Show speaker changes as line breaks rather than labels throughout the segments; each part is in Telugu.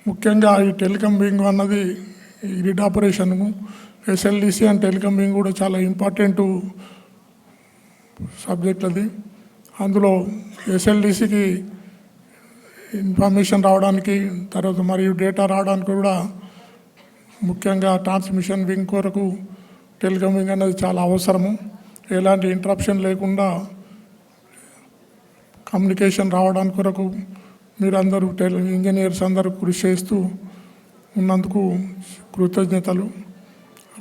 ముఖ్యంగా ఈ టెలికాం వింగ్ అన్నది ఈ గ్రిడ్ ఆపరేషన్కు ఎస్ఎల్డిసి అండ్ టెలికాం వింగ్ కూడా చాలా ఇంపార్టెంట్ సబ్జెక్ట్ అది. అందులో ఎస్ఎల్డిసికి ఇన్ఫర్మేషన్ రావడానికి తర్వాత మరియు డేటా రావడానికి కూడా ముఖ్యంగా ట్రాన్స్మిషన్ వింగ్ కొరకు టెలికాం వింగ్ అనేది చాలా అవసరము. ఎలాంటి ఇంటరప్షన్ లేకుండా కమ్యూనికేషన్ రావడానికి కొరకు మీరందరూ ఇంజనీర్స్ అందరూ కృషి చేస్తూ ఉన్నందుకు కృతజ్ఞతలు.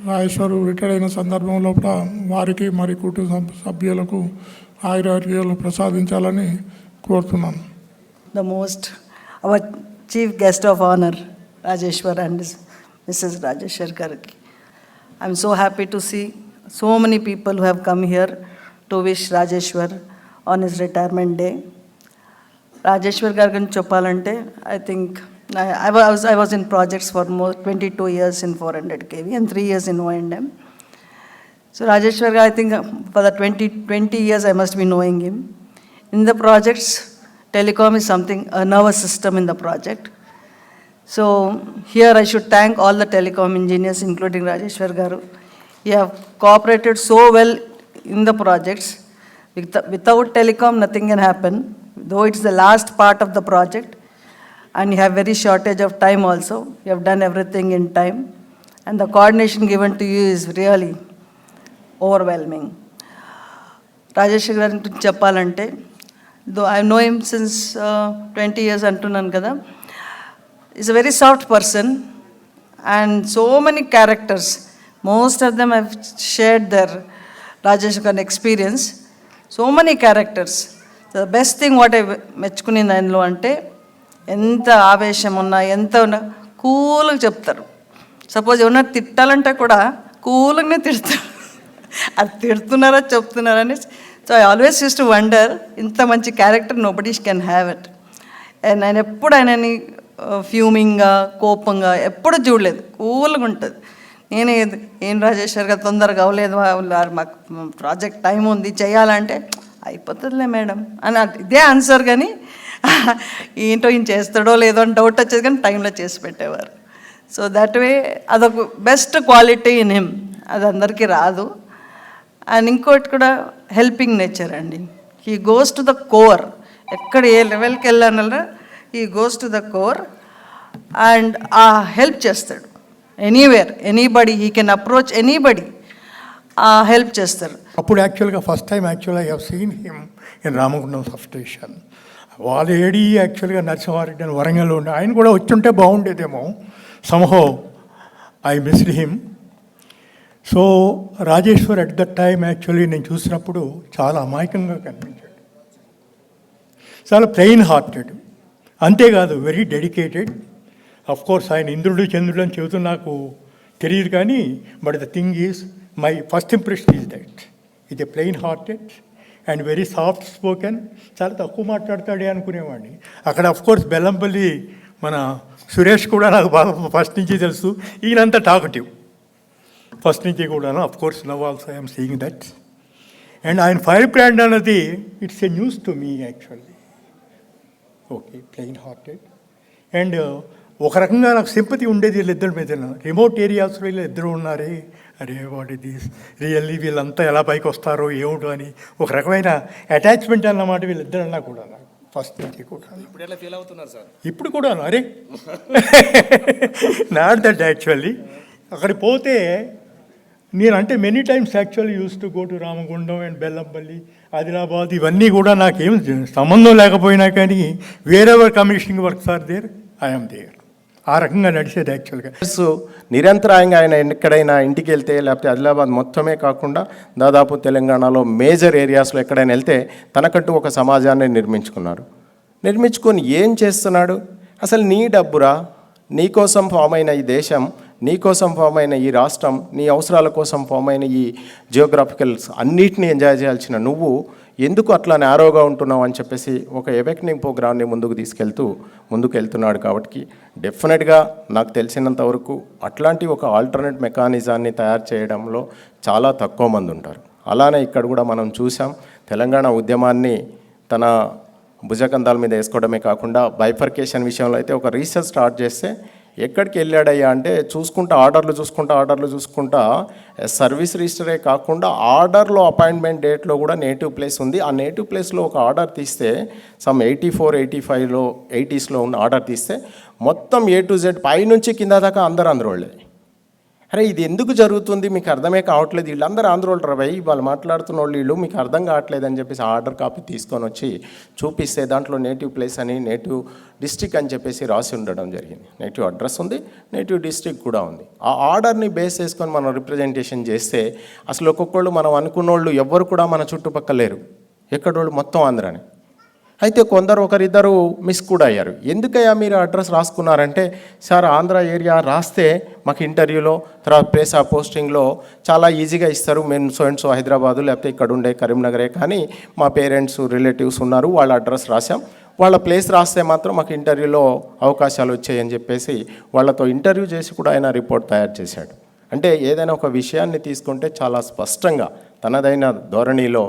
రాజేశ్వరు రిటైర్ అయిన సందర్భంలో వారికి మరి కుటుంబ సభ్యులకు ఆయురారోగ్యాలు ప్రసాదించాలని కోరుతున్నాను.
The most, our chief guest of honor, Rajeshwar and Mrs. Rajeshwar Gargi. I'm so happy to see so many people who have come here to wish Rajeshwar on his retirement day. Rajeshwar Gargi Chopalante, I think I was in projects for more 22 years in 400 kV and 3 years in O&M. So Rajeshwar, I think for the 20 years I must be knowing him. In the projects, telecom is something, a nervous system in the project. So here I should thank all the telecom engineers, including Rajeshwar Garu. You have cooperated so well in the projects. Without telecom, nothing can happen, though it's the last part of the project. And you have very shortage of time also. You have done everything in time. And the coordination given to you is really overwhelming. Rajeshwar Garu Chappalante, though I know him since 20 years antunan kada, is a very soft person and so many characters. Most of them have shared their Rajeshwar Garu experience. So many characters. The best thing what I మెచ్చుకుని దానిలో అంటే ఎంత ఆవేశం ఉన్నా ఎంత ఉన్నా కూల్గా చెప్తారు. సపోజ్ ఏమన్నా తిట్టాలంటే కూడా కూల్గానే తిడతారు. అది తిడుతున్నారా చెప్తున్నారని. So I always use to wonder, ఇంత మంచి character nobody can have it. And ఆయన ఎప్పుడు ఆయనని ఫ్యూమింగ్గా కోపంగా ఎప్పుడు చూడలేదు, కూల్గా ఉంటుంది. నేనే ఏం రాజేశ్వర్ గారు తొందరగా అవ్వలేదు, మాకు ప్రాజెక్ట్ టైం ఉంది చేయాలంటే అయిపోతుందిలే మేడం అని ఇదే ఆన్సర్. కానీ ఏంటో ఈయన చేస్తాడో లేదో అని డౌట్ వచ్చేది, కానీ టైంలో చేసి పెట్టేవారు. సో దట్ వే అదొక బెస్ట్ క్వాలిటీ ఇన్ హిమ్, అది అందరికీ రాదు. అండ్ ఇంకోటి కూడా హెల్పింగ్ నేచర్ అండి. He goes to the core. ఎక్కడ ఏ లెవెల్కి వెళ్ళానల్లా he goes to the core and ఆ హెల్ప్ చేస్తాడు. Anywhere anybody he can approach anybody, help చేస్తారు.
అప్పుడు యాక్చువల్గా first time I have seen him in Ramagundam sub station. వాళ్ళ ఏడీ యాక్చువల్గా నరసింహారెడ్డి అని వరంగల్లో ఉండే, ఆయన కూడా వచ్చుంటే బాగుండేదేమో. Somehow I missed him. So Rajeshwar at that time actually నేను చూసినప్పుడు చాలా అమాయకంగా కనిపించాడు, చాలా ప్లెయిన్ హార్టెడ్. అంతేకాదు వెరీ డెడికేటెడ్. అఫ్ కోర్స్ ఆయన ఇంద్రుడు చంద్రుడు అని చెబుతూ నాకు తెలియదు, కానీ but the thing is my first impression is that ఇది plain hearted and very soft spoken. చాలా తక్కువ మాట్లాడతాడే అనుకునేవాడిని. అక్కడ అఫ్ కోర్స్ బెల్లంపల్లి మన సురేష్ కూడా నాకు బాగా ఫస్ట్ నుంచి తెలుసు, ఈయనంతా టాకటివ్ ఫస్ట్ నుంచి కూడాను. Of course now also I'm seeing that. And ఆయన ఫైర్ బ్రాండ్ అన్నది it's a news to me actually. Okay, plain hearted and ఒక రకంగా నాకు సింపతి ఉండేది వీళ్ళిద్దరి మీద. రిమోట్ ఏరియాస్లో వీళ్ళిద్దరు ఉన్నారే, అరే వాట్ ఇది రియల్లీ వీళ్ళంతా ఎలా పైకి వస్తారో ఏమిటో అని ఒక రకమైన అటాచ్మెంట్ అన్నమాట వీళ్ళిద్దరన్నా కూడా నాకు ఫస్ట్ నుంచి కూడా.
ఇప్పుడు ఎలా ఫీల్ అవుతున్నారు సార్?
ఇప్పుడు కూడా అరే నాట్ దట్ యాక్చువల్లీ. అక్కడికి పోతే నేనంటే many times actually used to go to Ramagundam and Bellampalli, Adilabad, ఇవన్నీ కూడా నాకేం సంబంధం లేకపోయినా కానీ wherever commissioning works are there, I'm there. ఆ రకంగా నడిచేది యాక్చువల్గా.
సో నిరంతరాయంగా ఆయన ఎక్కడైనా ఇంటికి వెళ్తే, లేకపోతే ఆదిలాబాద్ మొత్తమే కాకుండా దాదాపు తెలంగాణలో మేజర్ ఏరియాస్లో ఎక్కడైనా వెళ్తే తనకంటూ ఒక సమాజాన్ని నిర్మించుకొని ఏం చేస్తున్నాడు? అసలు నీ డబ్బురా, నీ కోసం ఫామ్ అయిన ఈ దేశం, నీ కోసం ఫామ్ అయిన ఈ రాష్ట్రం, నీ అవసరాల కోసం ఫామ్ అయిన ఈ జియోగ్రాఫికల్స్ అన్నిటినీ ఎంజాయ్ చేయాల్సిన నువ్వు ఎందుకు అట్లా నేరోగా ఉంటున్నావు అని చెప్పేసి ఒక ఎవెక్నింగ్ ప్రోగ్రామ్ని ముందుకు వెళ్తున్నాడు. కాబట్టి డెఫినెట్గా నాకు తెలిసినంత వరకు అట్లాంటి ఒక ఆల్టర్నేట్ మెకానిజాన్ని తయారు చేయడంలో చాలా తక్కువ మంది ఉంటారు. అలానే ఇక్కడ కూడా మనం చూసాం, తెలంగాణ ఉద్యమాన్ని తన భుజకంధాల మీద వేసుకోవడమే కాకుండా బైఫర్కేషన్ విషయంలో అయితే ఒక రీసెర్చ్ స్టార్ట్ చేస్తే ఎక్కడికి వెళ్ళాడయ్యా అంటే ఆర్డర్లు చూసుకుంటా సర్వీస్ రిజిస్టరే కాకుండా ఆర్డర్లో అపాయింట్మెంట్ డేట్లో కూడా నేటివ్ ప్లేస్ ఉంది. ఆ నేటివ్ ప్లేస్లో ఒక ఆర్డర్ తీస్తే సమ్ 84, 85లో 80స్లో ఉన్న ఆర్డర్ తీస్తే మొత్తం A to Z పైనుంచి కింద దాకా అందరూ ఆంధ్రోళ్ళే. అరే ఇది ఎందుకు జరుగుతుంది మీకు అర్థమే కావట్లేదు, వీళ్ళందరూ ఆంధ్రోళ్ళు రవై వాళ్ళు మాట్లాడుతున్న వాళ్ళు వీళ్ళు మీకు అర్థం కావట్లేదు అని చెప్పేసి ఆర్డర్ కాపీ తీసుకొని వచ్చి చూపిస్తే దాంట్లో నేటివ్ ప్లేస్ అని నేటివ్ డిస్ట్రిక్ట్ అని చెప్పేసి రాసి ఉండడం జరిగింది. నేటివ్ అడ్రస్ ఉంది, నేటివ్ డిస్ట్రిక్ట్ కూడా ఉంది. ఆ ఆర్డర్ని బేస్ చేసుకొని మనం రిప్రజెంటేషన్ చేస్తే అసలు ఒక్కొక్కళ్ళు మనం అనుకున్న వాళ్ళు ఎవ్వరు కూడా మన చుట్టుపక్కల లేరు, ఎక్కడోళ్ళు మొత్తం ఆంధ్రాని. అయితే కొందరు ఒకరిద్దరు మిస్ కూడా అయ్యారు. ఎందుకయ్యా మీరు అడ్రస్ రాసుకున్నారంటే, సార్ ఆంధ్ర ఏరియా రాస్తే మాకు ఇంటర్వ్యూలో తర్వాత ప్లేస్ ఆ పోస్టింగ్లో చాలా ఈజీగా ఇస్తారు, మేము సో అండ్ సో హైదరాబాదు లేకపోతే ఇక్కడ ఉండే కరీంనగరే, కానీ మా పేరెంట్స్ రిలేటివ్స్ ఉన్నారు వాళ్ళ అడ్రస్ రాసాం, వాళ్ళ ప్లేస్ రాస్తే మాత్రం మాకు ఇంటర్వ్యూలో అవకాశాలు వచ్చాయని చెప్పేసి వాళ్ళతో ఇంటర్వ్యూ చేసి కూడా ఆయన రిపోర్ట్ తయారు చేశాడు. అంటే ఏదైనా ఒక విషయాన్ని తీసుకుంటే చాలా స్పష్టంగా తనదైన ధోరణిలో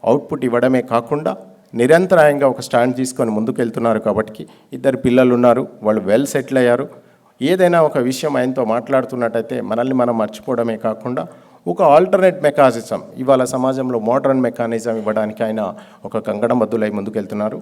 అవుట్పుట్ ఇవ్వడమే కాకుండా నిరంతరాయంగా ఒక స్టాండ్ తీసుకొని ముందుకు వెళ్తున్నారు. కాబట్టి ఇద్దరు పిల్లలు ఉన్నారు, వాళ్ళు వెల్ సెటిల్ అయ్యారు. ఏదైనా ఒక విషయం ఆయనతో మాట్లాడుతున్నట్టయితే మనల్ని మనం మర్చిపోవడమే కాకుండా ఒక ఆల్టర్నేట్ మెకానిజం, ఇవాళ సమాజంలో మోడర్న్ మెకానిజం ఇవ్వడానికి ఆయన ఒక కంకణబద్దులై ముందుకు వెళ్తున్నారు.